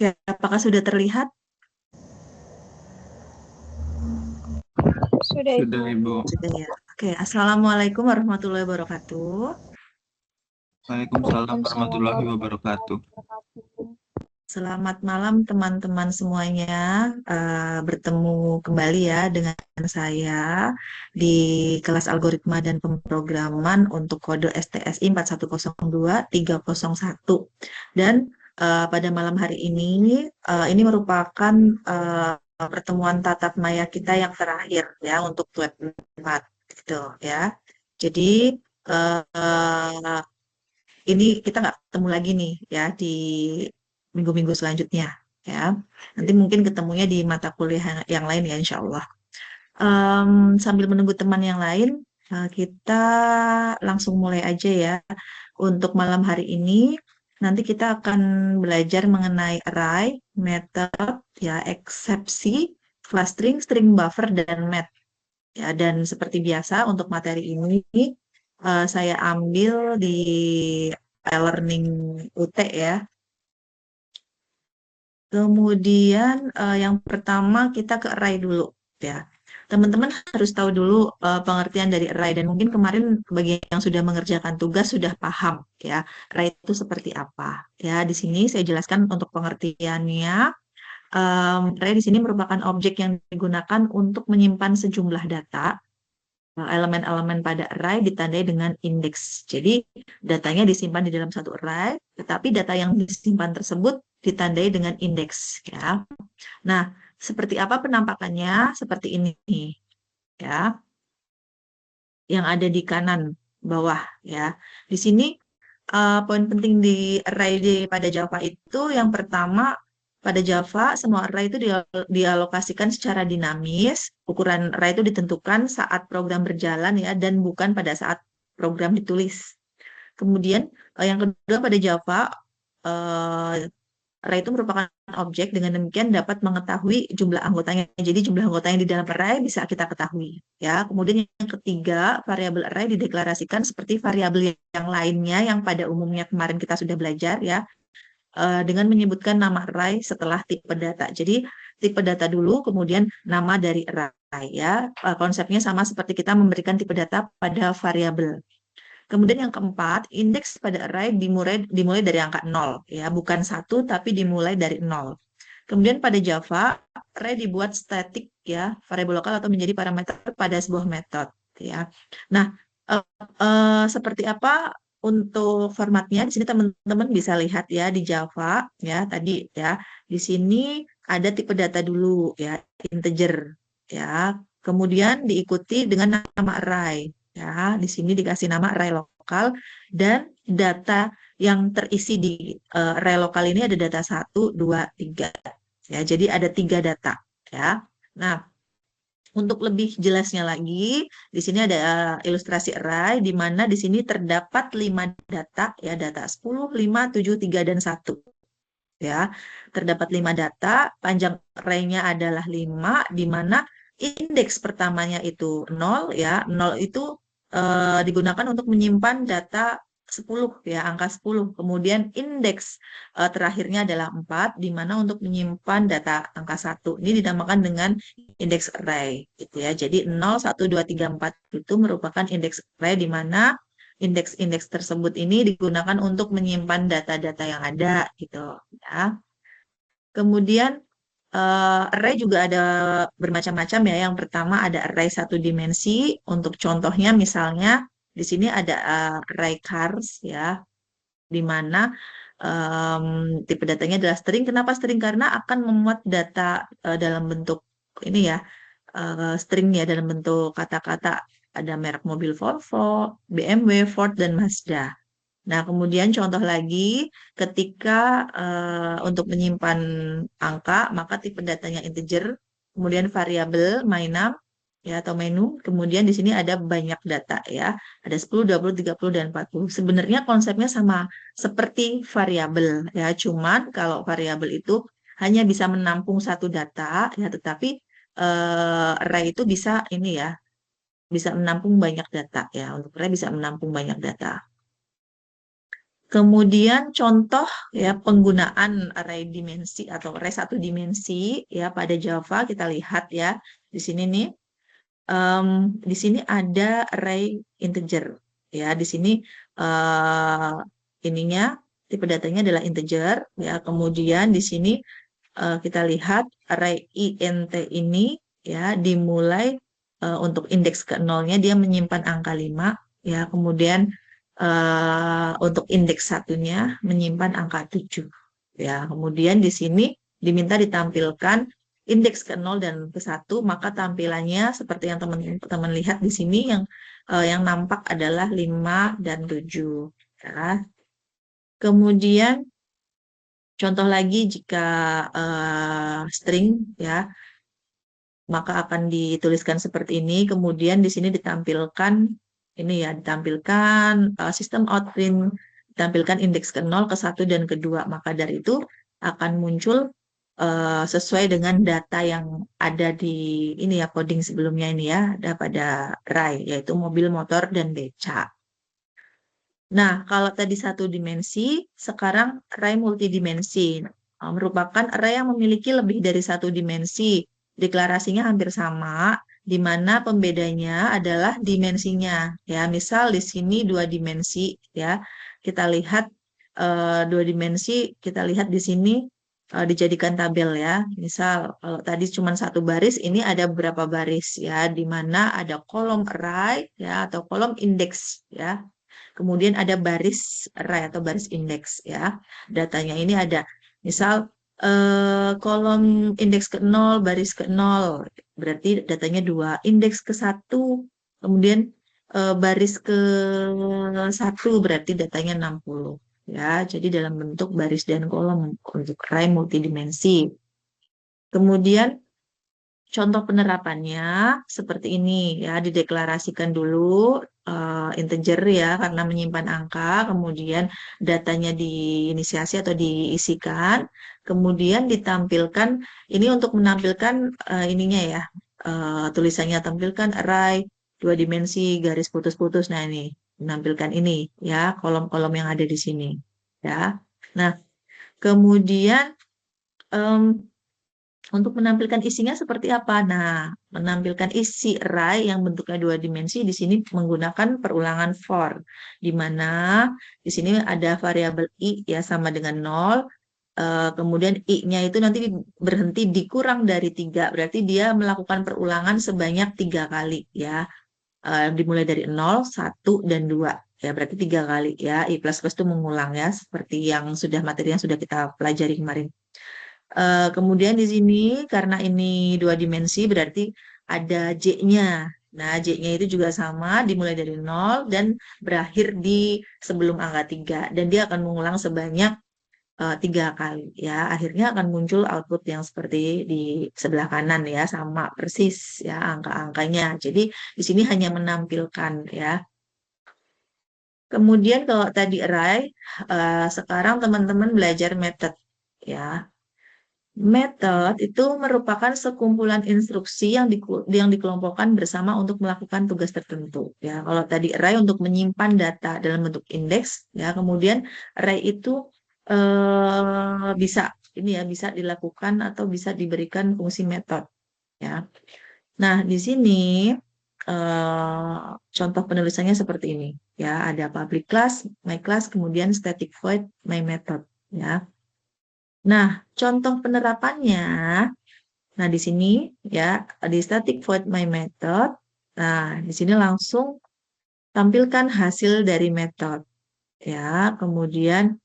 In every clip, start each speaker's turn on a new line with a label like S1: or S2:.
S1: Ya, apakah sudah terlihat?
S2: Sudah,
S3: Sudah,
S2: Ibu.
S3: Ibu.
S1: Sudah ya. Oke, Assalamualaikum warahmatullahi wabarakatuh.
S3: Waalaikumsalam
S2: Waalaikumsalam
S3: warahmatullahi wabarakatuh.
S2: warahmatullahi wabarakatuh.
S1: Selamat malam teman-teman semuanya. Bertemu kembali ya dengan saya di kelas algoritma dan pemrograman untuk kode STSI 4102301. Dan pada malam hari ini merupakan pertemuan tatap maya kita yang terakhir ya untuk web 4 gitu ya. Jadi eh, ini kita nggak ketemu lagi nih ya di minggu-minggu selanjutnya ya. Nanti mungkin ketemunya di mata kuliah yang lain ya insya Allah. Sambil menunggu teman yang lain, kita langsung mulai aja ya. Untuk malam hari ini, nanti kita akan belajar mengenai array, method, ya, eksepsi, clustering, string buffer, dan math. Ya, dan seperti biasa untuk materi ini, saya ambil di e-learning UT ya. Kemudian yang pertama kita ke array dulu ya. Teman-teman harus tahu dulu pengertian dari array dan mungkin kemarin bagi yang sudah mengerjakan tugas sudah paham ya. Array itu seperti apa ya. Di sini saya jelaskan untuk pengertiannya. Array di sini merupakan objek yang digunakan untuk menyimpan sejumlah data. Elemen-elemen pada array ditandai dengan indeks. Jadi datanya disimpan di dalam satu array, tetapi data yang disimpan tersebut ditandai dengan indeks ya. Nah, seperti apa penampakannya? Seperti ini ya. Yang ada di kanan bawah ya. Di sini poin penting di array pada Java itu yang pertama pada Java semua array itu dialokasikan secara dinamis. Ukuran array itu ditentukan saat program berjalan ya dan bukan pada saat program ditulis. Kemudian yang kedua pada Java eh, array itu merupakan objek, dengan demikian dapat mengetahui jumlah anggotanya. Jadi jumlah anggota yang di dalam array bisa kita ketahui. Ya, kemudian yang ketiga, variabel array dideklarasikan seperti variabel yang lainnya yang pada umumnya kemarin kita sudah belajar ya, dengan menyebutkan nama array setelah tipe data. Jadi tipe data dulu, kemudian nama dari array ya. Konsepnya sama seperti kita memberikan tipe data pada variabel. Kemudian yang keempat, indeks pada array dimulai dari angka 0, ya, bukan 1 tapi dimulai dari 0. Kemudian pada Java, array dibuat statik ya, variabel lokal atau menjadi parameter pada sebuah metode ya. Nah, eh, seperti apa untuk formatnya? Di sini teman-teman bisa lihat ya di Java ya tadi ya. Di sini ada tipe data dulu ya, integer ya. Kemudian diikuti dengan nama array. Ya, di sini dikasih nama array lokal dan data yang terisi di array lokal ini ada data 1, 2, 3. Ya, jadi ada 3 data. Ya. Nah, untuk lebih jelasnya lagi, di sini ada ilustrasi array di mana di sini terdapat 5 data, ya, data 10, 5, 7, 3, dan 1. Ya, terdapat 5 data, panjang array-nya adalah 5, di mana indeks pertamanya itu 0 ya. 0 itu digunakan untuk menyimpan data 10 ya, angka 10. Kemudian indeks terakhirnya adalah 4 di mana untuk menyimpan data angka 1. Ini dinamakan dengan indeks array gitu ya. Jadi 0, 1, 2, 3, 4 itu merupakan indeks array di mana indeks-indeks tersebut ini digunakan untuk menyimpan data-data yang ada gitu ya. Kemudian array juga ada bermacam-macam ya. Yang pertama ada array satu dimensi. Untuk contohnya misalnya di sini ada array chars ya, di mana tipe datanya adalah string. Kenapa string? Karena akan memuat data dalam bentuk ini ya, string ya, dalam bentuk kata-kata. Ada merek mobil Volvo, BMW, Ford, dan Mazda. Nah, kemudian contoh lagi, ketika untuk menyimpan angka, maka tipe datanya integer, kemudian variabel mainam, ya, atau menu, kemudian di sini ada banyak data ya, ada 10, 20, 30, dan 40. Sebenarnya konsepnya sama seperti variabel ya, cuman kalau variabel itu hanya bisa menampung satu data ya, tetapi array itu bisa ini ya, bisa menampung banyak data ya, untuk array bisa menampung banyak data. Kemudian contoh ya penggunaan array dimensi atau array satu dimensi ya pada Java kita lihat ya di sini nih. Di sini ada array integer ya di sini eh, ininya tipe datanya adalah integer ya. Kemudian di sini kita lihat array int ini ya dimulai untuk indeks ke nolnya dia menyimpan angka 5 ya. Kemudian untuk indeks satunya menyimpan angka 7 ya. Kemudian di sini diminta ditampilkan indeks ke 0 dan ke 1, maka tampilannya seperti yang teman-teman lihat di sini yang nampak adalah 5 dan 7 ya. Kemudian contoh lagi jika string ya, maka akan dituliskan seperti ini. Kemudian di sini ditampilkan ini ya, ditampilkan sistem out print, ditampilkan indeks ke 0, ke 1 dan kedua. Maka dari itu akan muncul sesuai dengan data yang ada di ini ya, coding sebelumnya ini ya, ada pada array yaitu mobil, motor dan beca. Nah, kalau tadi satu dimensi, sekarang array multidimensi. Merupakan array yang memiliki lebih dari satu dimensi. Deklarasinya hampir sama, di mana pembedanya adalah dimensinya. Ya, misal di sini dua dimensi, ya. Kita lihat dua dimensi, kita lihat di sini dijadikan tabel ya. Misal kalau tadi cuma satu baris, ini ada beberapa baris ya, di mana ada kolom array ya atau kolom indeks ya. Kemudian ada baris array atau baris indeks ya. Datanya ini ada misal kolom indeks ke 0, baris ke 0, berarti datanya 2. Indeks ke 1, kemudian baris ke 1 berarti datanya 60. Ya, jadi dalam bentuk baris dan kolom untuk array multidimensi. Kemudian contoh penerapannya seperti ini ya, dideklarasikan dulu integer ya karena menyimpan angka, kemudian datanya diinisiasi atau diisikan, kemudian ditampilkan ini untuk menampilkan ininya ya, tulisannya tampilkan array dua dimensi garis putus-putus. Nah, ini menampilkan ini ya, kolom-kolom yang ada di sini ya. Nah, kemudian em, untuk menampilkan isinya seperti apa? Nah, menampilkan isi array yang bentuknya dua dimensi di sini menggunakan perulangan for, di mana di sini ada variabel i ya sama dengan 0. Kemudian i-nya itu nanti berhenti dikurang dari 3, berarti dia melakukan perulangan sebanyak 3 kali ya. Dimulai dari 0, 1, dan 2. Ya, berarti 3 kali ya. I plus plus itu mengulang ya, seperti yang sudah materi yang sudah kita pelajari kemarin. Kemudian di sini karena ini dua dimensi berarti ada J-nya. Nah, J-nya itu juga sama dimulai dari 0 dan berakhir di sebelum angka 3. Dan dia akan mengulang sebanyak 3 kali. Ya, akhirnya akan muncul output yang seperti di sebelah kanan ya, sama persis ya angka-angkanya. Jadi di sini hanya menampilkan ya. Kemudian kalau tadi array, sekarang teman-teman belajar method ya. Metode itu merupakan sekumpulan instruksi yang dikelompokkan bersama untuk melakukan tugas tertentu. Ya, kalau tadi array untuk menyimpan data dalam bentuk indeks, ya, kemudian array itu bisa ini ya bisa dilakukan atau bisa diberikan fungsi metode. Ya, nah di sini contoh penulisannya seperti ini. Ya, ada public class, my class, kemudian static void, my method. Ya. Nah, contoh penerapannya, nah di sini ya di static void my method. Nah, di sini langsung tampilkan hasil dari method ya. Kemudian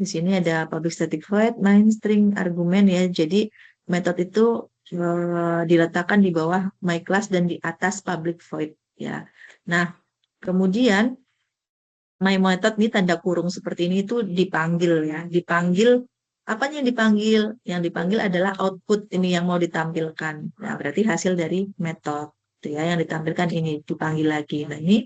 S1: di sini ada public static void main string argumen ya. Jadi metode itu diletakkan di bawah my class dan di atas public void ya. Nah, kemudian my method ini tanda kurung seperti ini itu dipanggil ya. Dipanggil apanya yang dipanggil? Yang dipanggil adalah output ini yang mau ditampilkan. Nah, berarti hasil dari metode ya yang ditampilkan ini dipanggil lagi. Nah, ini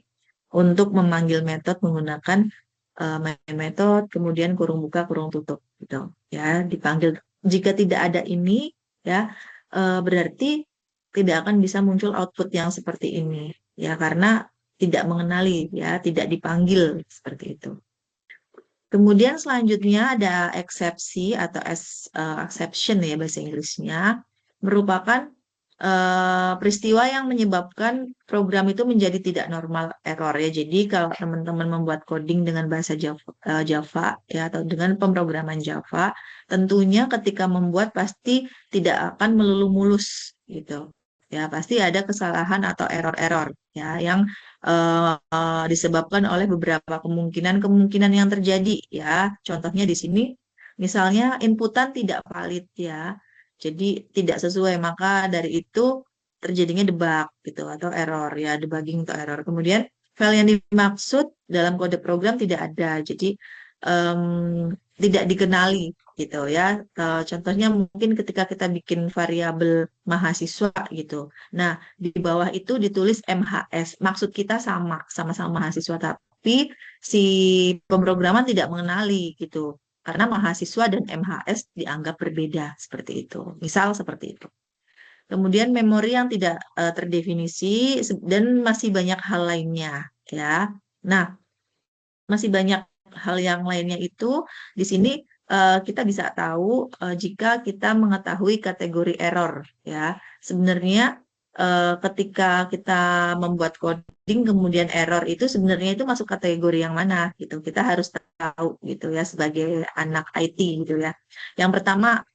S1: untuk memanggil metode menggunakan my method kemudian kurung buka kurung tutup gitu ya, dipanggil. Jika tidak ada ini ya berarti tidak akan bisa muncul output yang seperti ini ya karena tidak mengenali ya, tidak dipanggil seperti itu. Kemudian selanjutnya ada eksepsi atau exception ya bahasa Inggrisnya, merupakan peristiwa yang menyebabkan program itu menjadi tidak normal error ya. Jadi kalau teman-teman membuat coding dengan bahasa Java ya atau dengan pemrograman Java, tentunya ketika membuat pasti tidak akan melulu mulus gitu. Ya, pasti ada kesalahan atau error-error ya yang disebabkan oleh beberapa kemungkinan-kemungkinan yang terjadi ya. Contohnya di sini misalnya inputan tidak valid ya. Jadi tidak sesuai, maka dari itu terjadinya debug gitu atau error ya, debugging atau error. Kemudian file yang dimaksud dalam kode program tidak ada, jadi em, tidak dikenali gitu ya. Contohnya mungkin ketika kita bikin variabel mahasiswa gitu. Nah, di bawah itu ditulis MHS. Maksud kita sama-sama mahasiswa, tapi si pemrograman tidak mengenali gitu. Karena mahasiswa dan MHS dianggap berbeda seperti itu. Misal seperti itu. Kemudian memori yang tidak terdefinisi dan masih banyak hal lainnya ya. Nah, masih banyak hal yang lainnya itu di sini kita bisa tahu jika kita mengetahui kategori error ya. Sebenarnya ketika kita membuat coding kemudian error itu sebenarnya itu masuk kategori yang mana gitu. Kita harus tahu gitu ya sebagai anak IT gitu ya. Yang pertama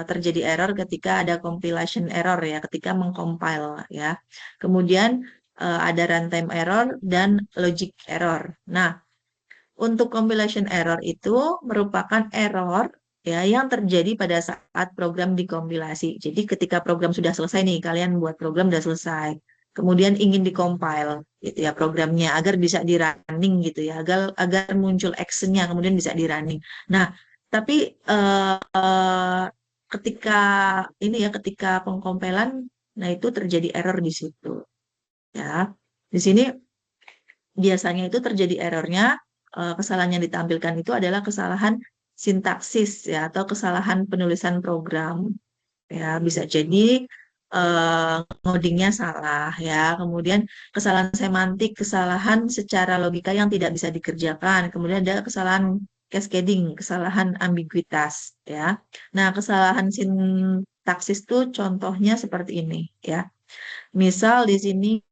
S1: terjadi error ketika ada compilation error ya, ketika mengcompile ya. Kemudian ada runtime error dan logic error. Nah, untuk compilation error itu merupakan error ya yang terjadi pada saat program dikompilasi. Jadi ketika program sudah selesai nih, kalian buat program sudah selesai. Kemudian ingin dikompile gitu ya programnya agar bisa di running gitu ya, agar muncul actionnya kemudian bisa di running. Nah, tapi ketika ini ya ketika pengkompilan, nah itu terjadi error di situ ya. Di sini biasanya itu terjadi errornya, kesalahan yang ditampilkan itu adalah kesalahan sintaksis ya atau kesalahan penulisan program ya bisa jadi ngodingnya salah ya kemudian kesalahan semantik kesalahan secara logika yang tidak bisa dikerjakan kemudian ada kesalahan cascading kesalahan ambiguitas ya nah kesalahan sintaksis itu contohnya seperti ini ya. Misal di sini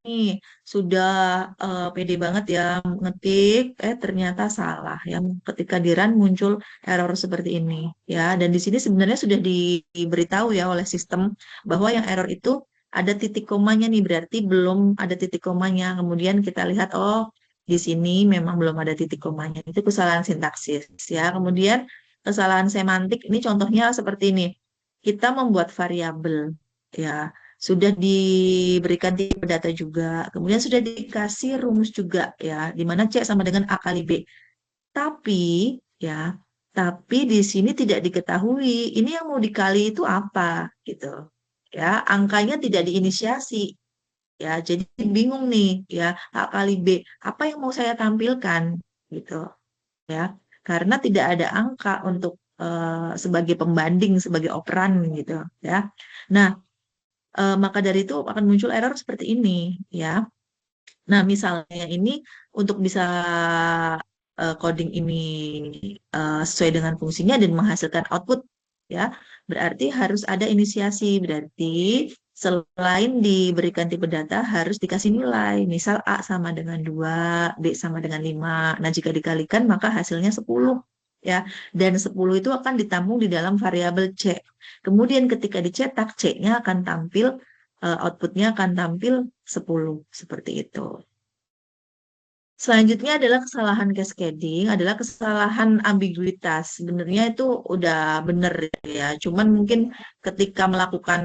S1: sudah pede banget ya ngetik, ternyata salah. Yang ketika di run muncul error seperti ini, ya. Dan di sini sebenarnya sudah diberitahu ya oleh sistem bahwa yang error itu ada titik komanya nih, berarti belum ada titik komanya. Kemudian kita lihat, oh di sini memang belum ada titik komanya. Itu kesalahan sintaksis, ya. Kemudian kesalahan semantik ini contohnya seperti ini. Kita membuat variabel, ya sudah diberikan tipe data juga, kemudian sudah dikasih rumus juga ya, di mana C sama dengan A kali B. Tapi ya, tapi di sini tidak diketahui ini yang mau dikali itu apa gitu. Ya, angkanya tidak diinisiasi. Ya, jadi bingung nih ya, A kali B, apa yang mau saya tampilkan gitu ya. Karena tidak ada angka untuk sebagai pembanding, sebagai operan gitu ya. Nah, maka dari itu akan muncul error seperti ini ya. Nah, misalnya ini untuk bisa coding ini sesuai dengan fungsinya dan menghasilkan output ya, berarti harus ada inisiasi. Berarti selain diberikan tipe data harus dikasih nilai. Misal A sama dengan 2, B sama dengan 5. Nah, jika dikalikan maka hasilnya 10 ya. Dan 10 itu akan ditampung di dalam variabel C. Kemudian ketika dicetak C-nya akan tampil outputnya akan tampil 10 seperti itu. Selanjutnya adalah kesalahan cascading, adalah kesalahan ambiguitas. Sebenarnya itu udah benar ya, cuman mungkin ketika melakukan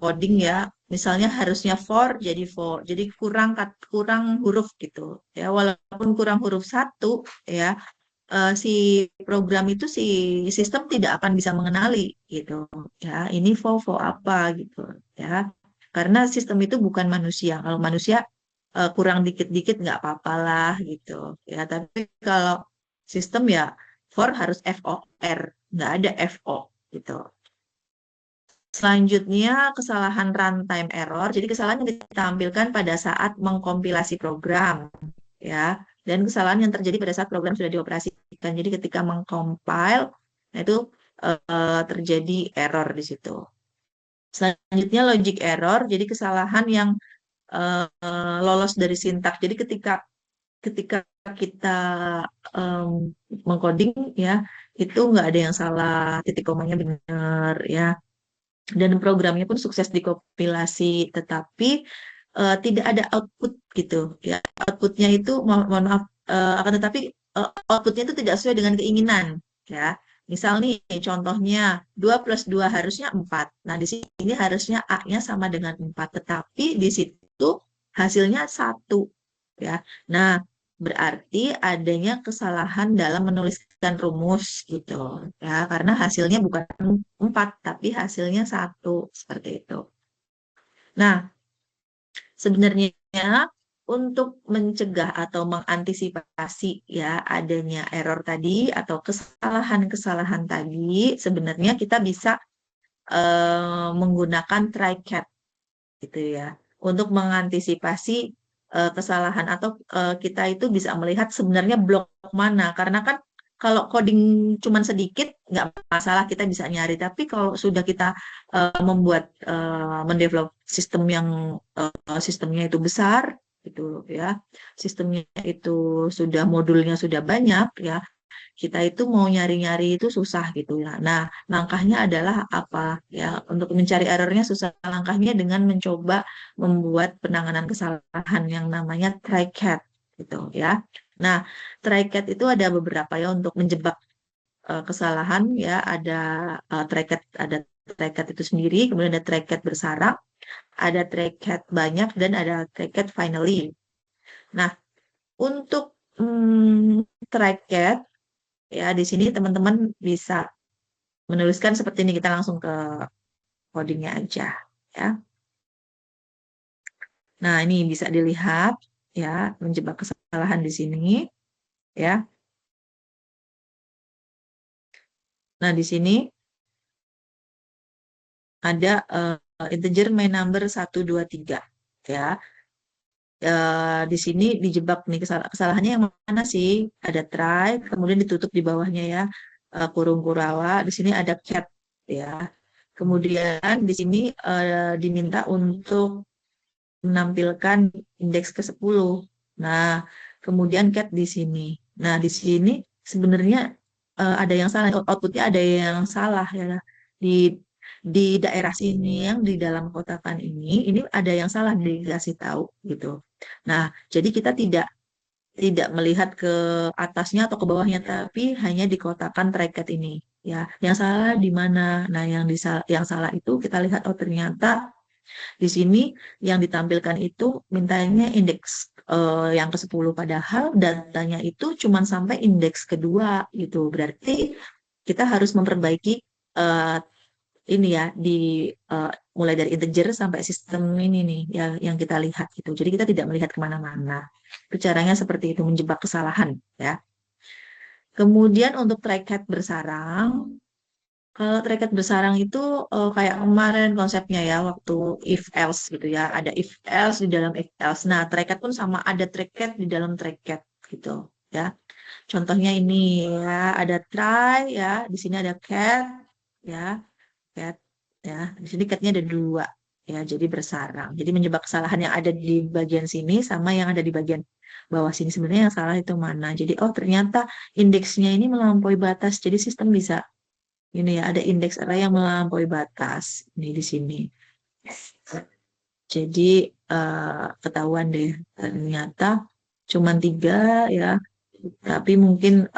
S1: coding ya, misalnya harusnya for, jadi kurang huruf gitu. Ya, walaupun kurang huruf satu ya, si program itu si sistem tidak akan bisa mengenali gitu. Ya, ini for apa gitu ya. Karena sistem itu bukan manusia. Kalau manusia kurang dikit-dikit nggak apa-apa lah gitu ya tapi kalau sistem ya for harus FOR nggak ada FO gitu. Selanjutnya kesalahan runtime error jadi kesalahan yang ditampilkan pada saat mengkompilasi program ya dan kesalahan yang terjadi pada saat program sudah dioperasikan kan. Jadi ketika mengcompile, nah itu terjadi error di situ. Selanjutnya logic error, jadi kesalahan yang lolos dari sintak. Jadi ketika kita em, mengcoding ya, itu nggak ada yang salah, titik komanya benar ya, dan programnya pun sukses dikompilasi, tetapi tidak ada output gitu ya. Outputnya itu mohon maaf, akan tetapi outputnya itu tidak sesuai dengan keinginan ya. Misal nih contohnya 2 plus 2 harusnya 4. Nah, di sini harusnya A-nya sama dengan 4, tetapi di situ hasilnya 1 ya. Nah, berarti adanya kesalahan dalam menuliskan rumus gitu ya, karena hasilnya bukan 4 tapi hasilnya 1 seperti itu. Nah, sebenarnya untuk mencegah atau mengantisipasi ya adanya error tadi atau kesalahan-kesalahan tadi, sebenarnya kita bisa menggunakan try-catch gitu ya, untuk mengantisipasi kesalahan atau kita itu bisa melihat sebenarnya blok mana, karena kan kalau coding cuman sedikit nggak masalah, kita bisa nyari, tapi kalau sudah kita membuat mendevelop sistem yang sistemnya itu besar gitu ya, sistemnya itu sudah modulnya sudah banyak ya, kita itu mau nyari-nyari itu susah gitu ya. Nah, langkahnya adalah apa ya? Untuk mencari errornya susah. Langkahnya dengan mencoba membuat penanganan kesalahan yang namanya try-catch gitu ya. Nah, try-catch itu ada beberapa ya untuk menjebak kesalahan ya. Ada try-catch itu sendiri, kemudian ada try-catch bersarang, ada try-catch banyak, dan ada try-catch finally. Nah, untuk try-catch ya, di sini teman-teman bisa menuliskan seperti ini, kita langsung ke codingnya aja ya. Nah, ini bisa dilihat ya, menjebak kesalahan di sini ya. Nah, di sini ada integer main number 1, 2, 3 ya. Di sini dijebak nih, kesalahannya yang mana sih? Ada try, kemudian ditutup di bawahnya ya, kurung kurawa. Di sini ada cat ya. Kemudian di sini diminta untuk menampilkan indeks ke-10. Nah, kemudian cat di sini. Nah, di sini sebenarnya ada yang salah, outputnya ada yang salah ya. Di di daerah sini yang di dalam kotakan ini ada yang salah dikasih tahu gitu. Nah, jadi kita tidak melihat ke atasnya atau ke bawahnya, tapi hanya di kotakan tracket ini ya. Yang salah di mana? Nah, yang salah itu kita lihat, oh ternyata di sini yang ditampilkan itu mintanya indeks yang ke-10, padahal datanya itu cuma sampai indeks kedua gitu. Berarti kita harus memperbaiki eh, ini ya, eh, mulai dari integer sampai sistem ini nih yang kita lihat gitu. Jadi kita tidak melihat kemana-mana. Itu caranya seperti itu, menjebak kesalahan ya. Kemudian untuk trackhead bersarang, kalau terikat bersarang itu kayak kemarin konsepnya ya, waktu if else gitu ya. Ada if else di dalam if else. Nah, terikat pun sama, ada terikat di dalam terikat gitu ya. Contohnya ini ya, ada try ya, di sini ada cat ya, cat ya. Di sini catnya ada 2 ya, jadi bersarang. Jadi menjebak kesalahan yang ada di bagian sini sama yang ada di bagian bawah sini. Sebenarnya yang salah itu mana? Jadi oh ternyata indeksnya ini melampaui batas. Jadi sistem bisa ini ya, ada indeks array yang melampaui batas ini di sini. Jadi ketahuan deh ternyata cuma 3 ya, tapi mungkin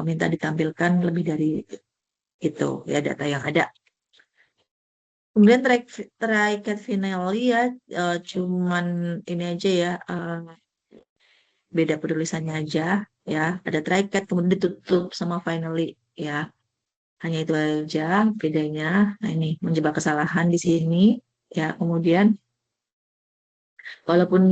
S1: minta ditampilkan lebih dari itu ya data yang ada. Kemudian try-catch finally ya, cuman ini aja ya, beda penulisannya aja ya. Ada try-catch kemudian ditutup sama finally ya. Hanya itu aja bedanya. Nah, ini menjebak kesalahan di sini. Ya, kemudian walaupun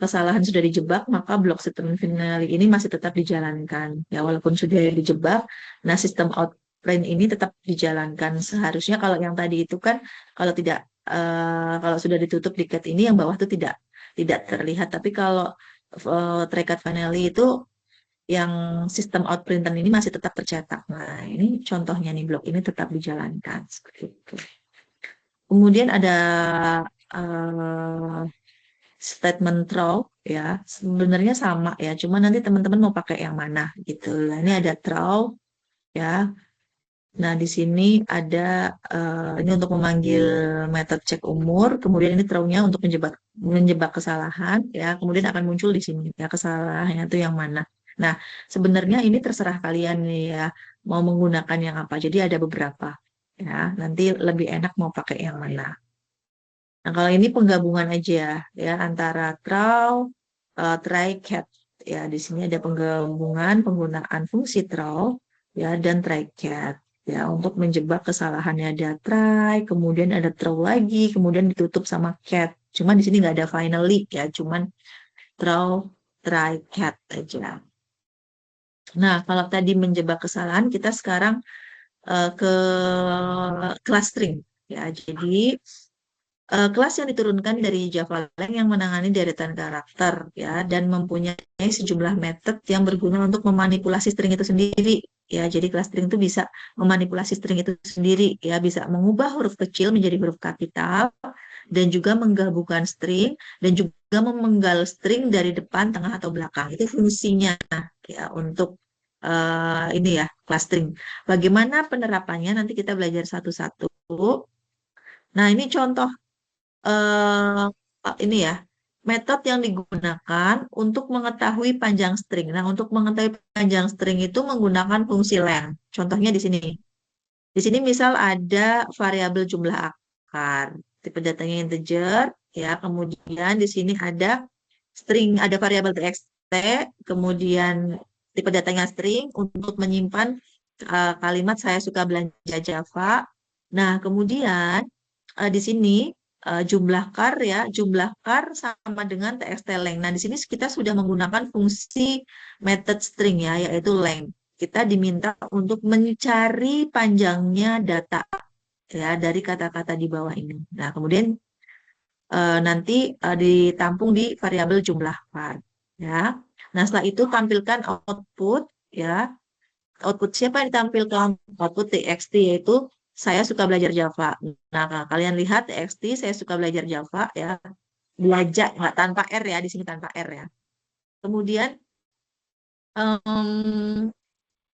S1: kesalahan sudah dijebak, maka blok sistem finale ini masih tetap dijalankan. Ya, walaupun sudah dijebak, nah sistem outprint ini tetap dijalankan. Seharusnya kalau yang tadi itu kan, kalau tidak kalau sudah ditutup di cat ini, yang bawah itu tidak terlihat. Tapi kalau terikat finale itu yang sistem outprinter ini masih tetap tercetak. Nah, ini contohnya nih, blok ini tetap dijalankan seperti itu. Kemudian ada eh, statement throw ya, sebenarnya sama ya, cuma nanti teman-teman mau pakai yang mana gitu. Nah, ini ada throw ya. Nah, di sini ada ini untuk memanggil metode cek umur, kemudian ini throw-nya untuk menjebak kesalahan ya, kemudian akan muncul di sini ya kesalahannya itu yang mana. Nah, sebenarnya ini terserah kalian nih ya mau menggunakan yang apa. Jadi ada beberapa ya, nanti lebih enak mau pakai yang mana. Nah, kalau ini penggabungan aja ya antara throw, try, catch ya. Di sini ada penggabungan penggunaan fungsi throw ya dan try catch ya untuk menjebak kesalahannya ada try, kemudian ada throw lagi, kemudian ditutup sama catch. Cuman di sini nggak ada finally ya, cuman throw, try, catch aja. Nah, kalau tadi menjebak kesalahan, kita sekarang ke clustering ya. Jadi kelas yang diturunkan dari Java Lang yang menangani deretan karakter ya dan mempunyai sejumlah metode yang berguna untuk memanipulasi string itu sendiri ya. Jadi kelas string itu bisa memanipulasi string itu sendiri ya, bisa mengubah huruf kecil menjadi huruf kapital dan juga menggabungkan string dan juga memenggal string dari depan, tengah atau belakang. Itu fungsinya ya untuk ini ya kelas string. Bagaimana penerapannya nanti kita belajar satu-satu. Nah, ini contoh ini ya, metode yang digunakan untuk mengetahui panjang string. Nah, untuk mengetahui panjang string itu menggunakan fungsi len. Contohnya di sini. Di sini misal ada variabel jumlah akar, tipe datanya integer, ya. Kemudian di sini ada string, ada variabel txt, kemudian tipe datanya string untuk menyimpan kalimat saya suka belanja Java. Nah, kemudian di sini jumlah char ya, jumlah char sama dengan txt length. Nah, di sini kita sudah menggunakan fungsi method string ya, yaitu length. Kita diminta untuk mencari panjangnya data ya dari kata-kata di bawah ini. Nah, kemudian nanti ditampung di variabel jumlah char ya. Nah, setelah itu tampilkan output ya. Output siapa yang ditampilkan? Output txt yaitu saya suka belajar Java. Nah, kalian lihat txt saya suka belajar Java ya. Belajar nggak tanpa R ya, di sini tanpa R ya. Kemudian em,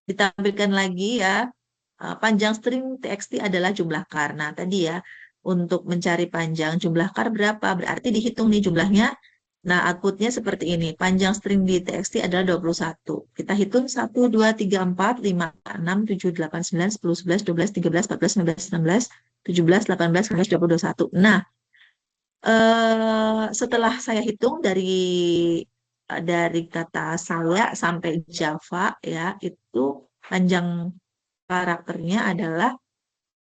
S1: ditampilkan lagi ya panjang string txt adalah jumlah char. Nah, tadi ya untuk mencari panjang jumlah char berapa? Berarti dihitung nih jumlahnya. Nah, outputnya seperti ini. Panjang string di txt adalah 21. Kita hitung 1, 2, 3, 4, 5, 6, 7, 8, 9, 10, 11, 12, 13, 14, 15, 16, 17, 18, 19, 20, 21. Nah, setelah saya hitung dari kata saya sampai Java ya, itu panjang karakternya adalah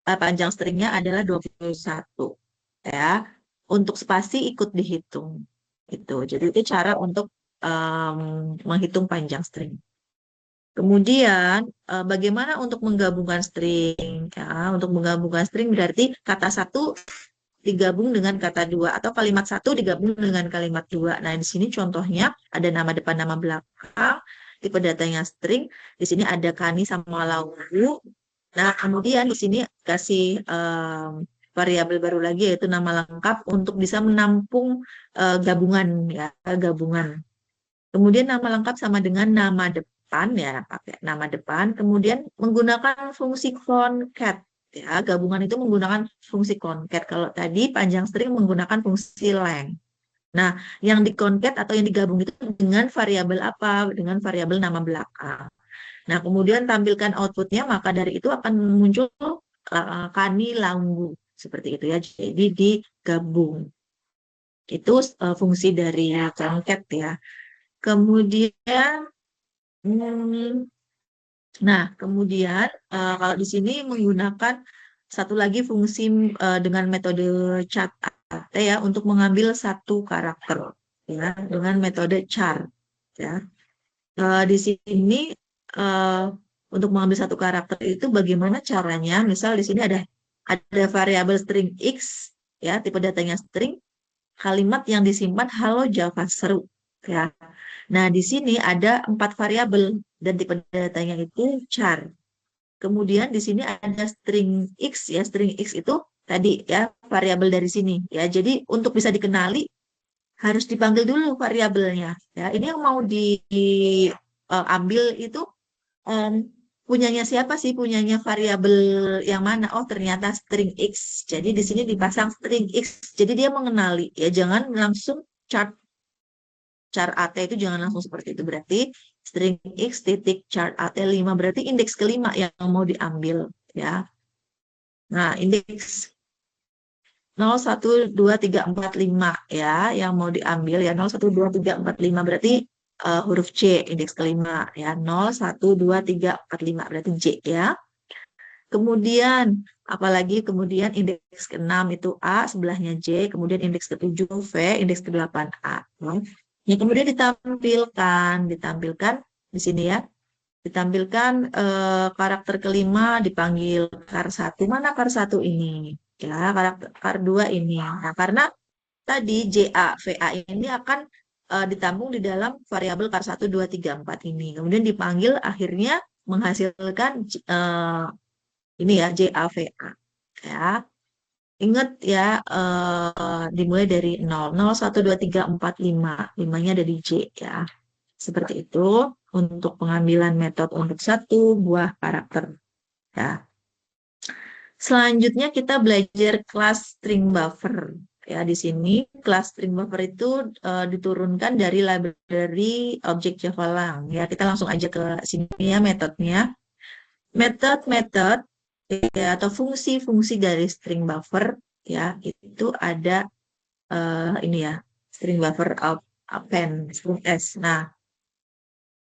S1: panjang stringnya adalah 21 ya. Untuk spasi ikut dihitung. Itu. Jadi itu cara untuk menghitung panjang string. Kemudian bagaimana untuk menggabungkan string? Ya, untuk menggabungkan string berarti kata satu digabung dengan kata dua atau kalimat satu digabung dengan kalimat dua. Nah, di sini contohnya ada nama depan, nama belakang, tipe datanya string. Di sini ada kani sama lagu. Nah, kemudian di sini kasih variabel baru lagi yaitu nama lengkap untuk bisa menampung gabungan ya, gabungan. Kemudian nama lengkap sama dengan nama depan ya, pakai nama depan. Kemudian menggunakan fungsi concat ya, gabungan itu menggunakan fungsi concat. Kalau tadi panjang string menggunakan fungsi length. Nah, yang di concat atau yang digabung itu dengan variabel apa? Dengan variabel nama belakang. Nah, kemudian tampilkan outputnya, maka dari itu akan muncul kani launggu seperti itu ya. Jadi digabung. Itu fungsi dari concat ya. Kemudian, hmm, nah kemudian kalau di sini menggunakan satu lagi fungsi dengan metode cat ya untuk mengambil satu karakter ya dengan metode char ya. Di sini eh, untuk mengambil satu karakter itu bagaimana caranya? Misal di sini ada variabel string x ya, tipe datanya string, kalimat yang disimpan halo Java seru. ya. Nah, di sini ada 4 variabel dan tipe datanya itu char. Kemudian di sini ada string X ya, string X itu tadi ya variabel dari sini ya. Jadi untuk bisa dikenali harus dipanggil dulu variabelnya ya. Ini yang mau diambil itu em, punyanya siapa sih? Punyanya variabel yang mana? Oh, ternyata string X. Jadi di sini dipasang string X. Jadi dia mengenali ya, jangan langsung chart char AT itu jangan langsung seperti itu. Berarti string X titik chart AT5 berarti indeks kelima yang mau diambil ya. Nah, indeks 0, 1, 2, 3, 4, 5 ya yang mau diambil ya 0, 1, 2, 3, 4, 5 berarti huruf C indeks kelima ya 0, 1, 2, 3, 4, 5 berarti J ya. Kemudian apalagi kemudian indeks ke-6 itu A sebelahnya J, kemudian indeks ke-7 V, indeks ke-8 A. Ya, kemudian ditampilkan di sini ya. Ditampilkan karakter kelima dipanggil kar 1. Mana kar 1 ini? Ya, karakter kar 2 ini. Nah, karena tadi JA, VA ini akan ditampung di dalam variabel kar 1, 2, 3, 4 ini. Kemudian dipanggil akhirnya menghasilkan ini ya JAVA ya. Ingat ya dimulai dari 0, 0, 1, 2, 3, 4, 5. 5-nya dari J ya. Seperti itu untuk pengambilan metode untuk satu buah karakter ya. Selanjutnya kita belajar kelas string buffer. Ya, di sini kelas string buffer itu diturunkan dari library object Java Lang. Ya, kita langsung aja ke sini ya metodenya. Metode ya, atau fungsi-fungsi dari string buffer ya itu ada ini ya string buffer append string S. Nah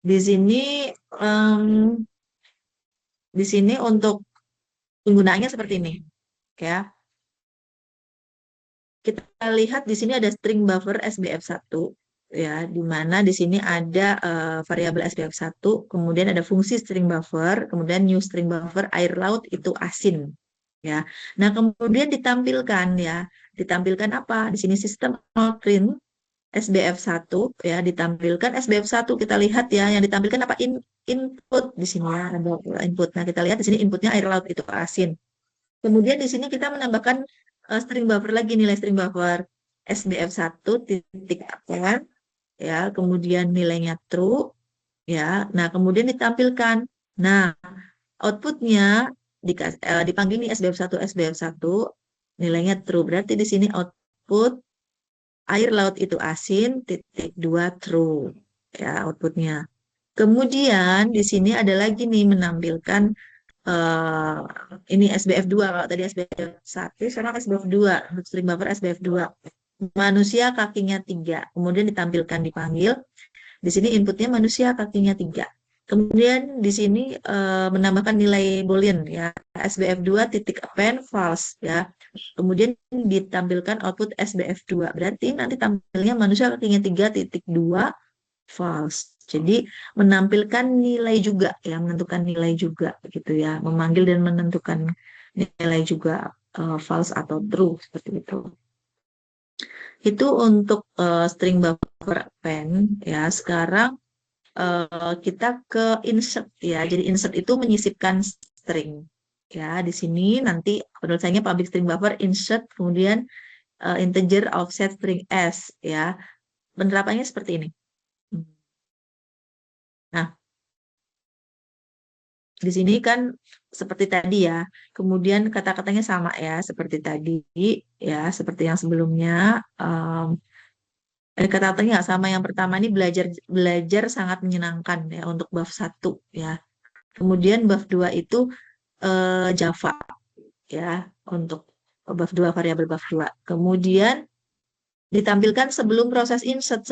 S1: di sini em, di sini untuk penggunaannya seperti ini ya. Kita lihat di sini ada string buffer SBF1 ya, di mana di sini ada variabel SBF1, kemudian ada fungsi string buffer, kemudian new string buffer air laut itu asin ya. Nah, kemudian ditampilkan ya, ditampilkan apa? Di sini sistem out print SBF1 ya, ditampilkan SBF1 kita lihat ya, yang ditampilkan apa input di sini ya, ada input. Nah, kita lihat di sini inputnya air laut itu asin. Kemudian di sini kita menambahkan string buffer lagi, nilai string buffer SBF1 titik apa ya, kemudian nilainya true ya. Nah, kemudian ditampilkan. Nah, outputnya dipanggil nih SBF1 nilainya true. Berarti di sini output air laut itu asin titik 2 true ya outputnya. Kemudian di sini ada lagi nih menampilkan eh ini SBF2 kalau tadi SBF1 sekarang SBF2 string buffer SBF2 manusia kakinya 3 kemudian ditampilkan dipanggil di sini inputnya manusia kakinya 3 kemudian di sini menambahkan nilai boolean ya SBF2 titik append false ya kemudian ditampilkan output SBF2 berarti nanti tampilnya manusia kakinya 3 titik 2 false. Jadi menampilkan nilai juga ya, menentukan nilai juga gitu ya, memanggil dan menentukan nilai juga false atau true seperti itu. Itu untuk string buffer append ya. Sekarang kita ke insert ya. Jadi insert itu menyisipkan string ya. Di sini nanti penulisannya public string buffer insert kemudian integer offset string s ya. Penerapannya seperti ini. Nah, di sini kan seperti tadi ya, kemudian kata-katanya sama ya, seperti tadi ya, seperti yang sebelumnya. Em, kata-katanya nggak sama. Yang pertama ini belajar belajar sangat menyenangkan ya untuk bab 1 ya. Kemudian bab 2 itu Java ya untuk bab 2 variabel bab 2. Kemudian ditampilkan sebelum proses insert,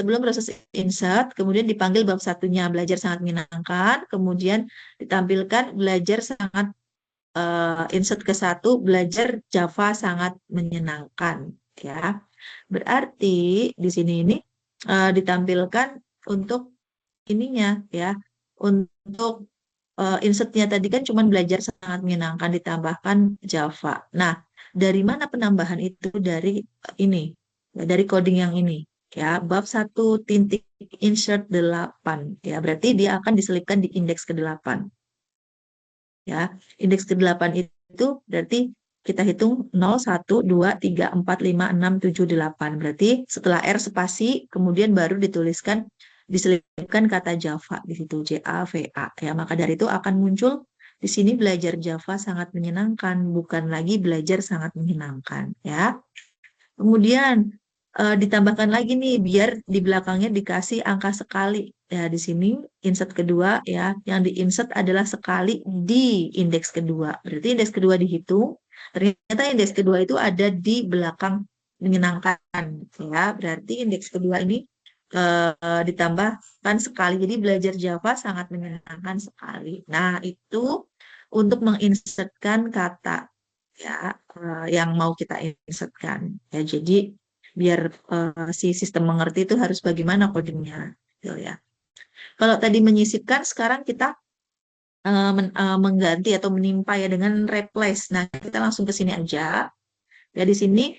S1: kemudian dipanggil bab 1-nya belajar sangat menyenangkan, kemudian ditampilkan belajar sangat insert ke 1 belajar Java sangat menyenangkan ya. Berarti di sini ini ditampilkan untuk ininya ya. Untuk insertnya tadi kan cuma belajar sangat menyenangkan ditambahkan Java. Nah, dari mana penambahan itu dari ini? Dari coding yang ini ya, bab 1 insert 8 ya, berarti dia akan diselipkan di indeks ke-8 ya. Indeks ke-8 itu berarti kita hitung 0, 1, 2, 3, 4, 5, 6, 7, 8. Berarti setelah R spasi, kemudian baru dituliskan, diselipkan kata Java di situ, JAVA. Ya, maka dari itu akan muncul di sini belajar Java sangat menyenangkan, bukan lagi belajar sangat menyenangkan. Ya. Kemudian ditambahkan lagi nih, biar di belakangnya dikasih angka sekali. Ya, di sini insert kedua ya, yang diinsert adalah sekali di indeks kedua. Berarti indeks kedua dihitung, ternyata indeks kedua itu ada di belakang menyenangkan. Ya, berarti indeks kedua ini ditambahkan sekali. Jadi belajar Java sangat menyenangkan sekali. Nah, itu untuk menginsertkan kata ya yang mau kita insertkan ya, jadi biar si sistem mengerti itu harus bagaimana codingnya gitu ya. Kalau tadi menyisipkan, sekarang kita mengganti atau menimpa ya dengan replace. Nah, kita langsung ke sini aja ya. Di sini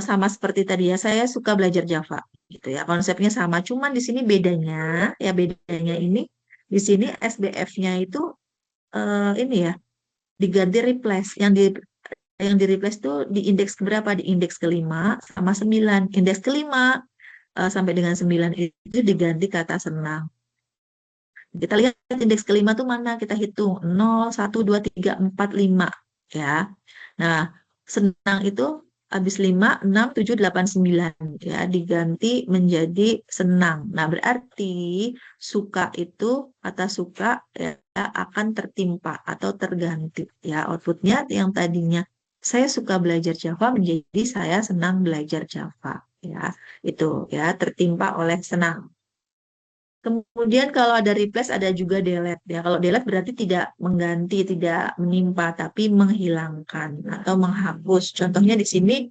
S1: sama seperti tadi ya, saya suka belajar Java gitu ya, konsepnya sama, cuman di sini bedanya ini, di sini SBF-nya itu ini ya, diganti replace. Yang di replace tuh di indeks berapa? Di indeks ke-5 sama 9. Indeks ke-5 sampai dengan 9 itu diganti kata senang. Kita lihat indeks ke-5 tuh mana? Kita hitung 0, 1, 2, 3, 4, 5 ya. Nah, senang itu habis 5, 6, 7, 8, 9 ya, diganti menjadi senang. Nah, berarti suka itu, kata suka ya, akan tertimpa atau terganti ya. Outputnya yang tadinya saya suka belajar Java menjadi saya senang belajar Java ya. Itu ya, tertimpa oleh senang. Kemudian kalau ada replace ada juga delete ya. Kalau delete berarti tidak mengganti, tidak menimpa, tapi menghilangkan atau menghapus. Contohnya di sini,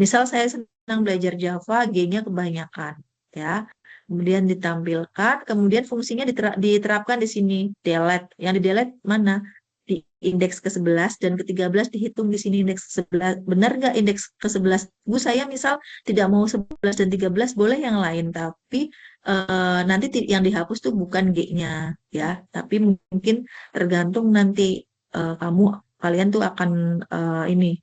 S1: misal saya senang belajar Java, G-nya kebanyakan ya. Kemudian ditampilkan, kemudian fungsinya diterapkan di sini, delete. Yang di delete mana? Di indeks ke-11 dan ke-13 dihitung di sini indeks ke-11. Benar nggak indeks ke-11? Bu, saya misal tidak mau 11 dan 13, boleh yang lain, tapi nanti yang dihapus tuh bukan G-nya ya, tapi mungkin tergantung nanti kalian tuh akan ini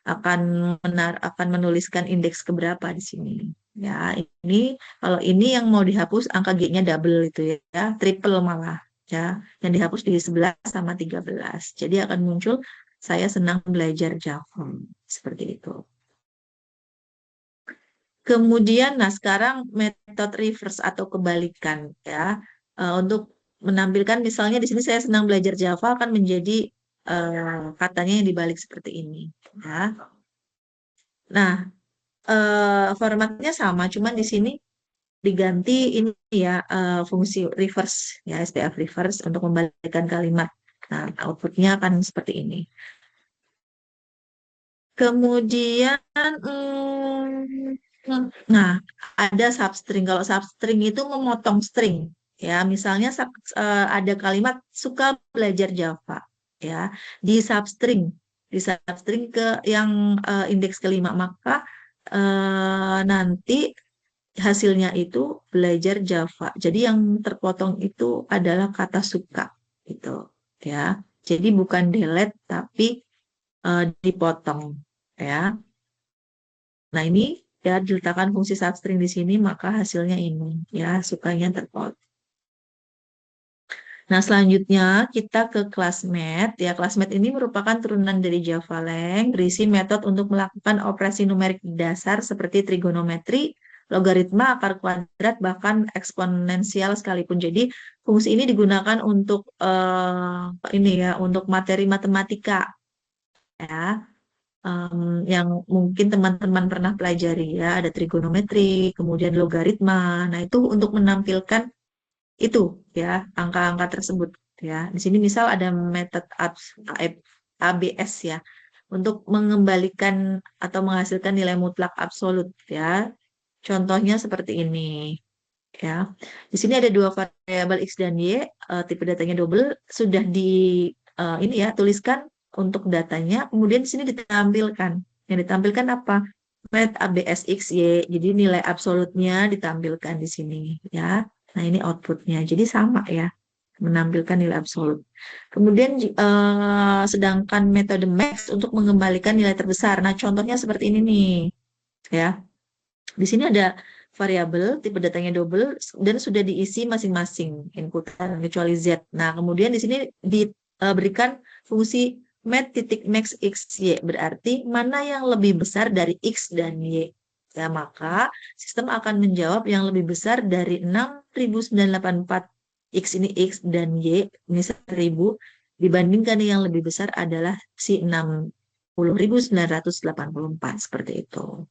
S1: akan menuliskan indeks keberapa di sini. Ya, ini kalau ini yang mau dihapus angka G-nya double itu ya, triple malah ya. Yang dihapus di 11 sama 13. Jadi akan muncul saya senang belajar Java seperti itu. Kemudian, nah sekarang metode reverse atau kebalikan ya. Untuk menampilkan misalnya di sini saya senang belajar Java akan menjadi katanya yang dibalik seperti ini. Ya. Nah, formatnya sama, cuman di sini diganti ini ya, fungsi reverse ya, SPF reverse untuk membalikkan kalimat. Nah, outputnya akan seperti ini. Kemudian, nah, ada substring. Kalau substring itu memotong string. Ya, misalnya ada kalimat suka belajar Java. Ya, di substring ke yang indeks ke-5, maka nanti hasilnya itu belajar Java. Jadi yang terpotong itu adalah kata suka, gitu. Ya, jadi bukan delete tapi dipotong. Ya. Nah, ini ya diletakkan fungsi substring di sini, maka hasilnya ini ya, sukanya terpotong. Nah, selanjutnya kita ke classmate. Ya, classmate ini merupakan turunan dari Javalang, berisi metode untuk melakukan operasi numerik dasar seperti trigonometri, logaritma, akar kuadrat, bahkan eksponensial sekalipun. Jadi, fungsi ini digunakan untuk ini ya, untuk materi matematika ya. Yang mungkin teman-teman pernah pelajari ya, ada trigonometri, kemudian logaritma. Nah, itu untuk menampilkan itu ya, angka-angka tersebut ya. Di sini misal ada metode ABS ya, untuk mengembalikan atau menghasilkan nilai mutlak absolut ya. Contohnya seperti ini ya. Di sini ada dua variabel X dan Y, tipe datanya double, sudah di ini ya, tuliskan untuk datanya, kemudian di sini ditampilkan. Yang ditampilkan apa? Met ABSXY. Jadi nilai absolutnya ditampilkan di sini ya. Nah, ini outputnya. Jadi sama ya, menampilkan nilai absolut. Kemudian sedangkan metode max untuk mengembalikan nilai terbesar. Nah, contohnya seperti ini nih ya. Di sini ada variabel, tipe datanya double, dan sudah diisi masing-masing inputan kecuali Z. Nah, kemudian di sini diberikan fungsi mat titik max x y, berarti mana yang lebih besar dari x dan y. Ya, maka sistem akan menjawab yang lebih besar dari 6.984 x ini x dan y ini 1.000 dibandingkan yang lebih besar adalah si 60.984 seperti itu.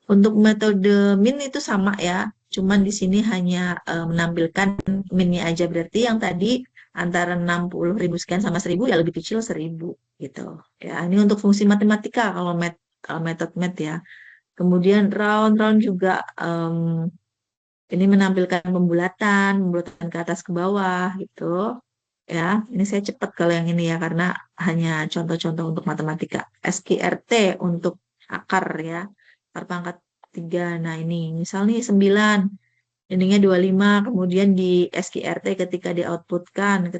S1: Untuk metode min itu sama ya, cuman di sini hanya menampilkan minnya aja. Berarti yang tadi antara 60.000 sekian sama 1.000 ya lebih kecil 1.000 gitu. Ya, ini untuk fungsi matematika kalau metode met ya. Kemudian round juga ini menampilkan pembulatan ke atas ke bawah gitu. Ya, ini saya cepat kalau yang ini ya karena hanya contoh-contoh untuk matematika. SQRT untuk akar ya, akar pangkat 3. Nah, ini misal nih 9, ininya 25, kemudian di SQRT ketika di outputkan,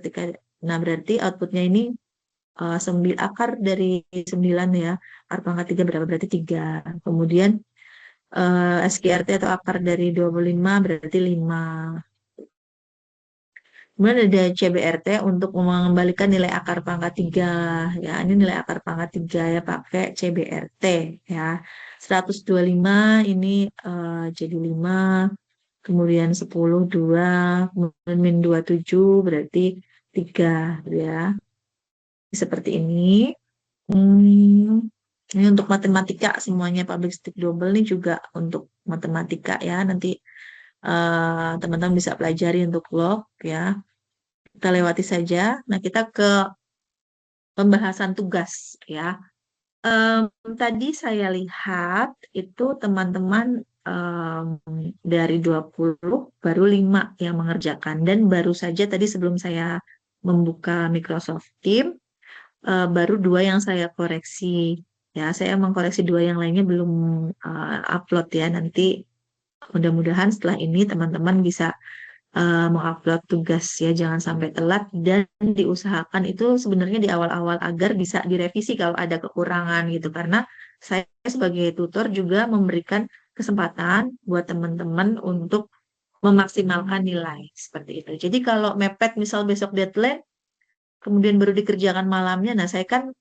S1: nah berarti outputnya ini 9 akar dari 9 ya, akar pangkat 3 berapa? Berarti 3. Kemudian SQRT atau akar dari 25 berarti 5. Kemudian ada CBRT untuk mengembalikan nilai akar pangkat 3. Ya, ini nilai akar pangkat 3 ya pakai CBRT ya. 125 ini jadi 5, kemudian 10, 2, kemudian min 27 berarti 3 ya. Seperti ini. Ini untuk matematika semuanya public stick double ini juga untuk matematika ya. Nanti teman-teman bisa pelajari untuk log ya. Kita lewati saja. Nah, kita ke pembahasan tugas ya. Tadi saya lihat itu teman-teman dari 20 baru 5 yang mengerjakan. Dan baru saja tadi sebelum saya membuka Microsoft Teams, baru 2 yang saya koreksi. Ya, saya mengkoreksi 2 yang lainnya belum upload ya. Nanti mudah-mudahan setelah ini teman-teman bisa mengupload tugas ya, jangan sampai telat dan diusahakan itu sebenarnya di awal-awal agar bisa direvisi kalau ada kekurangan gitu karena saya sebagai tutor juga memberikan kesempatan buat teman-teman untuk memaksimalkan nilai seperti itu. Jadi kalau mepet misal besok deadline kemudian baru dikerjakan malamnya, nah saya kan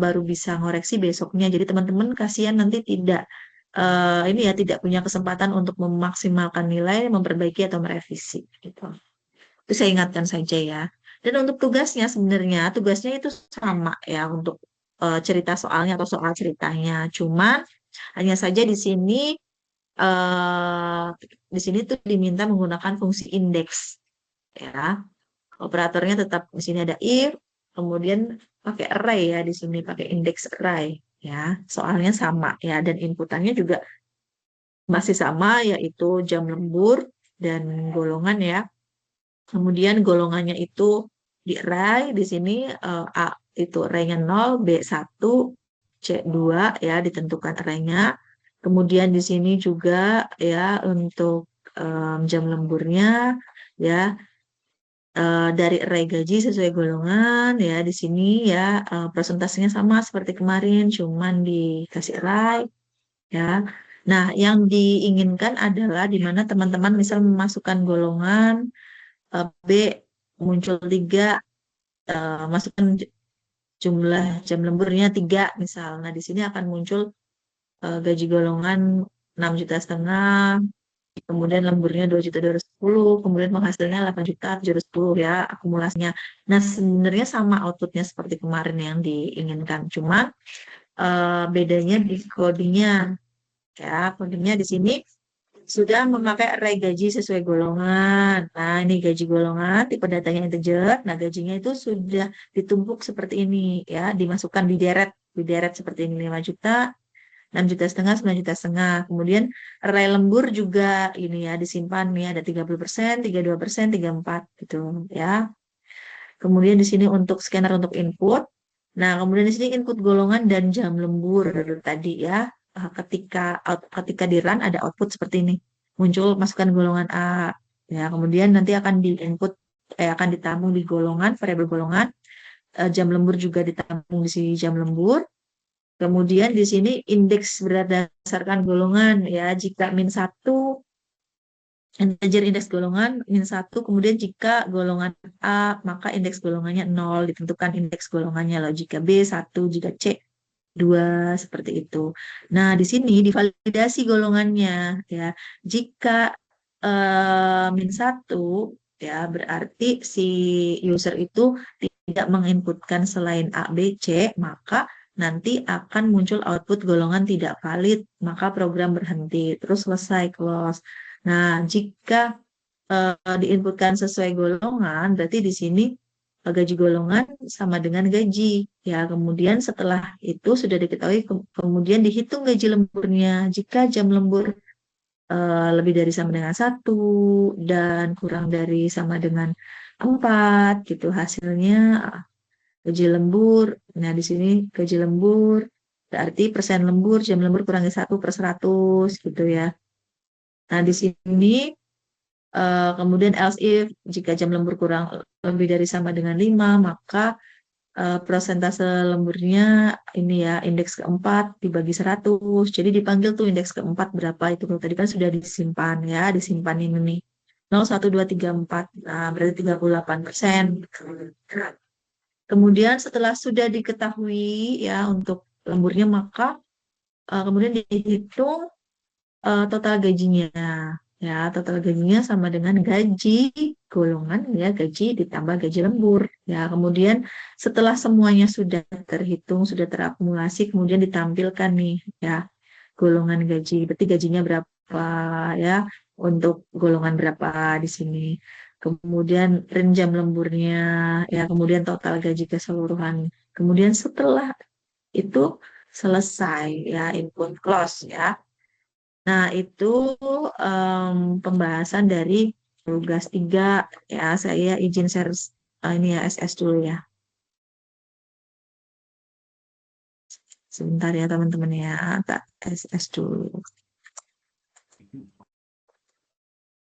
S1: baru bisa ngoreksi besoknya. Jadi teman-teman kasihan nanti tidak ini ya tidak punya kesempatan untuk memaksimalkan nilai, memperbaiki atau merevisi gitu. Itu saya ingatkan saja ya. Dan untuk tugasnya sebenarnya tugasnya itu sama ya untuk cerita soalnya atau soal ceritanya. Cuman hanya saja di sini tuh diminta menggunakan fungsi indeks ya. Operatornya tetap di sini ada if, kemudian pakai array ya di sini pakai index array ya. Soalnya sama ya dan inputannya juga masih sama yaitu jam lembur dan golongan ya. Kemudian golongannya itu di array di sini A itu array-nya 0, B1, C2 ya ditentukan array-nya. Kemudian di sini juga ya untuk jam lemburnya ya dari array gaji sesuai golongan ya di sini ya presentasinya sama seperti kemarin cuman dikasih array ya. Nah, yang diinginkan adalah di mana teman-teman misal memasukkan golongan B muncul 3 masukkan jumlah jam lemburnya 3 misal. Nah, di sini akan muncul gaji golongan 6,5 juta, kemudian lemburnya 2.210.000, kemudian penghasilnya 8.710.000 ya akumulasinya. Nah, sebenarnya sama outputnya seperti kemarin yang diinginkan, cuma bedanya di codingnya ya. Codingnya di sini sudah memakai array gaji sesuai golongan. Nah, ini gaji golongan, tipe datanya integer. Nah, gajinya itu sudah ditumpuk seperti ini ya, dimasukkan di deret seperti ini 5 juta, 6,5 juta, 9,5 juta. Kemudian array lembur juga ini ya disimpan nih ada 30%, 32%, 34 gitu ya. Kemudian di sini untuk scanner untuk input. Nah, kemudian di sini input golongan dan jam lembur tadi ya. ketika di run ada output seperti ini. Muncul masukkan golongan A. Ya, kemudian nanti akan akan ditampung di golongan, variabel golongan. Jam lembur juga ditampung di sini jam lembur. Kemudian di sini indeks berdasarkan golongan ya. Jika -1 integer indeks golongan -1, kemudian jika golongan A maka indeks golongannya 0, ditentukan indeks golongannya loh. Jika B 1, jika C 2, seperti itu. Nah, di sini divalidasi golongannya ya. Jika -1 ya berarti si user itu tidak menginputkan selain A, B, C, maka nanti akan muncul output golongan tidak valid, maka program berhenti, terus selesai close. Nah, jika diinputkan sesuai golongan, berarti di sini gaji golongan sama dengan gaji. Ya, kemudian setelah itu sudah diketahui, kemudian dihitung gaji lemburnya. Jika jam lembur lebih dari sama dengan 1 dan kurang dari sama dengan 4, gitu hasilnya gaji lembur. Nah, di sini gaji lembur berarti persen lembur, jam lembur kurangi 1/100 gitu ya. Nah, di sini kemudian else if jika jam lembur kurang lebih dari sama dengan 5, maka persentase lemburnya ini ya, indeks keempat dibagi 100. Jadi dipanggil tuh indeks keempat berapa itu. Kalau tadi kan sudah disimpan ya, disimpan ini nih. 0, 1, 2, 3, 4. Nah, berarti 38%. Kemudian setelah sudah diketahui ya untuk lemburnya, maka kemudian dihitung total gajinya. Ya, total gajinya sama dengan gaji golongan ya, gaji ditambah gaji lembur. Ya, kemudian setelah semuanya sudah terhitung, sudah terakumulasi, kemudian ditampilkan nih ya, golongan gaji. Berarti gajinya berapa ya, untuk golongan berapa di sini. Kemudian jam lemburnya ya, kemudian total gaji keseluruhan. Kemudian setelah itu selesai ya, input close ya. Nah, itu pembahasan dari tugas 3 ya. Saya izin share ini ya, SS dulu ya. Sebentar ya teman-teman ya, tak SS dulu.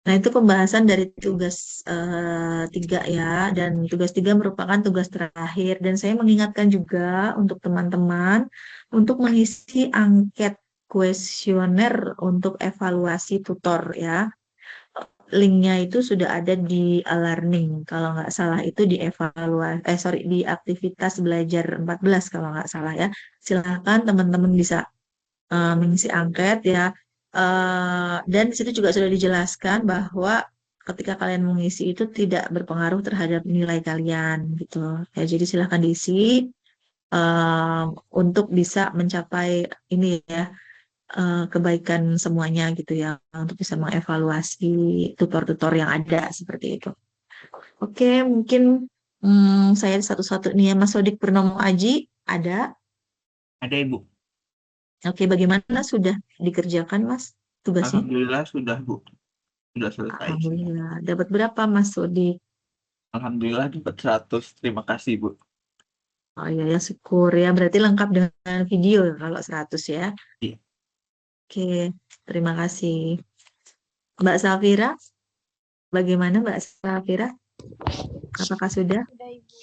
S1: Nah, itu pembahasan dari tugas 3 ya, dan tugas 3 merupakan tugas terakhir. Dan saya mengingatkan juga untuk teman-teman untuk mengisi angket kuesioner untuk evaluasi tutor ya. Linknya itu sudah ada di e-learning. Kalau nggak salah itu di di aktivitas belajar 14 kalau nggak salah ya. Silakan teman-teman bisa mengisi angket ya. Dan di situ juga sudah dijelaskan bahwa ketika kalian mengisi itu tidak berpengaruh terhadap nilai kalian gitu. Ya, jadi silakan diisi untuk bisa mencapai ini ya, kebaikan semuanya gitu ya, untuk bisa mengevaluasi tutor-tutor yang ada seperti itu. Oke, mungkin saya satu-satu nih ya, Mas Sodik Purnomo Aji ada.
S2: Ada Ibu.
S1: Oke, bagaimana sudah dikerjakan Mas tugasnya?
S2: Alhamdulillah sudah Bu. Sudah selesai semua.
S1: Alhamdulillah. Dapat berapa Mas Sodik?
S2: Alhamdulillah dapat 100. Terima kasih Bu.
S1: Oh iya ya, syukur ya. Berarti lengkap dengan video ya kalau 100 ya.
S2: Iya.
S1: Oke, terima kasih. Mbak Safira, bagaimana Mbak Safira? Apakah sudah?
S3: Udah Ibu.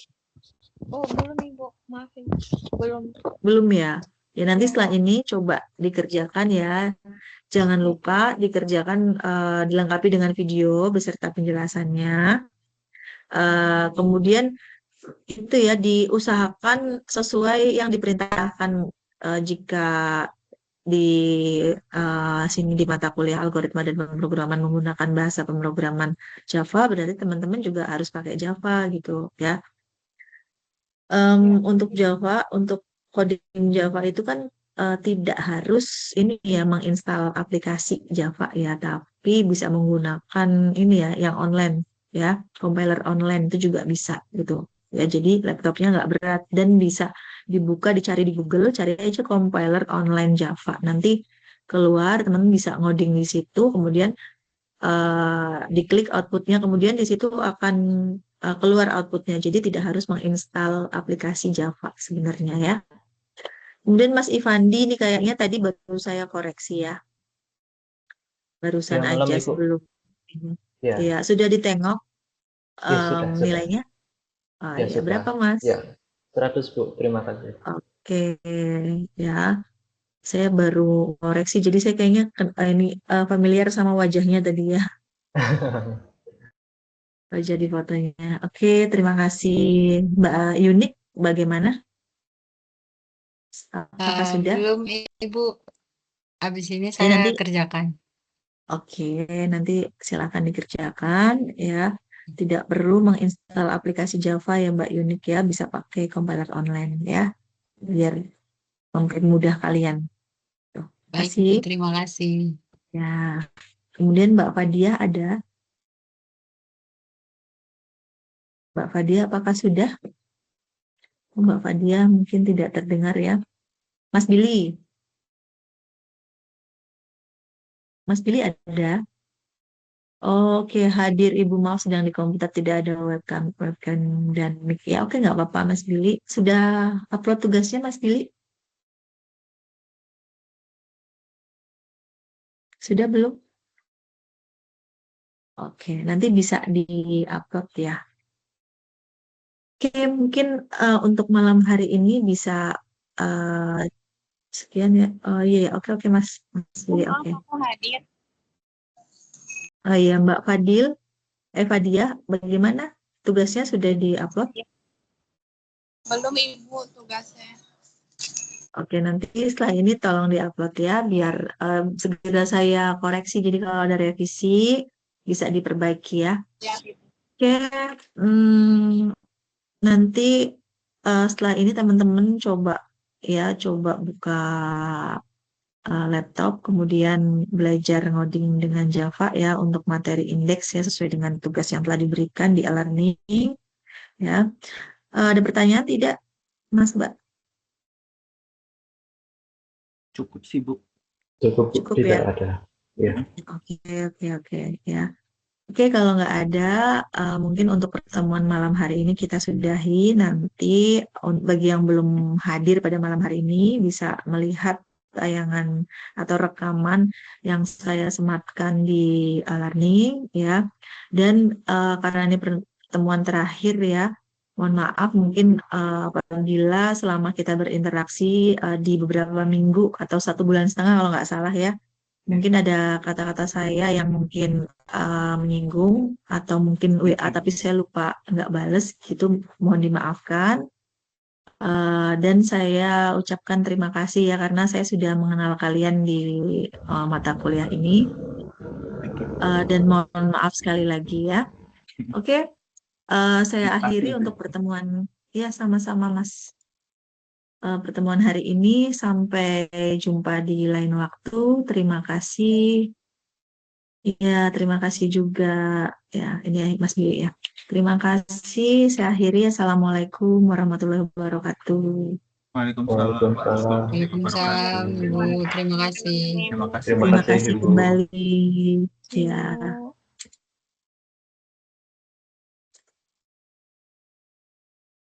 S3: Oh, belum Ibu. Maaf Ibu. Belum.
S1: Belum ya? Ya nanti
S3: Ya.
S1: setelah ini coba dikerjakan ya. Jangan lupa dikerjakan, dilengkapi dengan video beserta penjelasannya. Kemudian itu ya diusahakan sesuai yang diperintahkan, jika di sini di mata kuliah algoritma dan pemrograman menggunakan bahasa pemrograman Java, berarti teman-teman juga harus pakai Java gitu ya. Untuk Java, untuk coding Java itu kan tidak harus ini ya menginstal aplikasi Java ya, tapi bisa menggunakan ini ya yang online ya, compiler online itu juga bisa gitu. Ya, jadi laptopnya nggak berat dan bisa dibuka, dicari di Google, cari aja compiler online Java. Nanti keluar, teman-teman bisa ngoding di situ, kemudian diklik outputnya, kemudian di situ akan keluar outputnya. Jadi tidak harus menginstal aplikasi Java sebenarnya ya. Kemudian Mas Ivandi ini kayaknya tadi baru saya koreksi ya. Barusan
S4: Ya, malam
S1: aja
S4: Ibu.
S1: sebelum ini.
S4: Ya,
S1: Ya, sudah ditengok
S4: ya sudah.
S1: nilainya? Oh
S4: Ya
S1: ya,
S4: sudah.
S1: berapa Mas?
S4: Ya, 100 Bu. Terima kasih.
S1: Oke, ya. Saya baru koreksi, jadi saya kayaknya ini familiar sama wajahnya tadi ya, wajah di fotonya. Oke, terima kasih Mbak Yunik. Bagaimana? Apakah sudah?
S5: Belum Ibu, habis ini
S1: Ini
S5: saya
S1: nanti,
S5: kerjakan.
S1: oke, nanti silakan dikerjakan ya. Tidak perlu menginstal aplikasi Java ya Mbak Yunik ya, bisa pakai kompiler online ya, biar mempermudah kalian. Tuh,
S5: Baik
S1: kasih
S5: Ibu, terima kasih.
S1: ya. Kemudian Mbak Fadia ada. Mbak Fadia apakah sudah? Mbak Fadia mungkin tidak terdengar ya. Mas Billy, Mas Billy ada? Oke, hadir Ibu Mau sedang di komputer, tidak ada webcam dan mic. Ya, oke, nggak apa-apa Mas Billy. Sudah upload tugasnya Mas Billy? Sudah belum? Oke, nanti bisa di-upload ya. Oke, mungkin untuk malam hari ini bisa eh, sekian ya. Oh iya, iya. Oke, oke Mas Billy, oke.
S3: Aku hadir.
S1: Oh iya, Mbak Fadil, Fadia, bagaimana? Tugasnya sudah di-upload?
S3: Belum Ibu tugasnya.
S1: Oke, nanti setelah ini tolong diupload ya, biar segera saya koreksi. Jadi kalau ada revisi, bisa diperbaiki ya.
S3: Ya, Ibu.
S1: Oke, hmm, nanti setelah ini teman-teman coba buka laptop, kemudian belajar ngoding dengan Java ya untuk materi indeks ya sesuai dengan tugas yang telah diberikan di e-learning ya. Ada pertanyaan tidak, Mas Mbak?
S2: Cukup sih Bu.
S4: Cukup Bu.
S1: Cukup
S4: Tidak
S1: ya.
S4: ada. Ya.
S1: Oke, oke, oke ya. Oke, kalau nggak ada, mungkin untuk pertemuan malam hari ini kita sudahi. Nanti bagi yang belum hadir pada malam hari ini bisa melihat tayangan atau rekaman yang saya sematkan di learning ya. Dan karena ini pertemuan terakhir ya, mohon maaf mungkin apabila selama kita berinteraksi di beberapa minggu atau 1,5 bulan kalau nggak salah ya. Mungkin ada kata-kata saya yang mungkin menyinggung atau mungkin WA tapi saya lupa nggak bales gitu, mohon dimaafkan. Dan saya ucapkan terima kasih ya karena saya sudah mengenal kalian di mata kuliah ini. Dan mohon maaf sekali lagi ya. Oke, saya
S2: Terima
S1: akhiri
S2: kasih, Bu.
S1: untuk pertemuan ya sama-sama Mas. Pertemuan hari ini sampai jumpa di lain waktu. Terima kasih. Iya, terima kasih juga. Ya, ini Mas Billy ya. Terima kasih. Saya akhiri. Assalamualaikum warahmatullahi wabarakatuh.
S2: Waalaikumsalam
S4: Waalaikumsalam.
S2: warahmatullahi
S5: Waalaikumsalam
S2: wabarakatuh.
S5: Ibu, terima kasih.
S2: Terima kasih.
S4: Terima
S1: Terima
S4: kasih
S1: kasih
S4: Ibu.
S1: kembali. Ya.
S3: Ibu.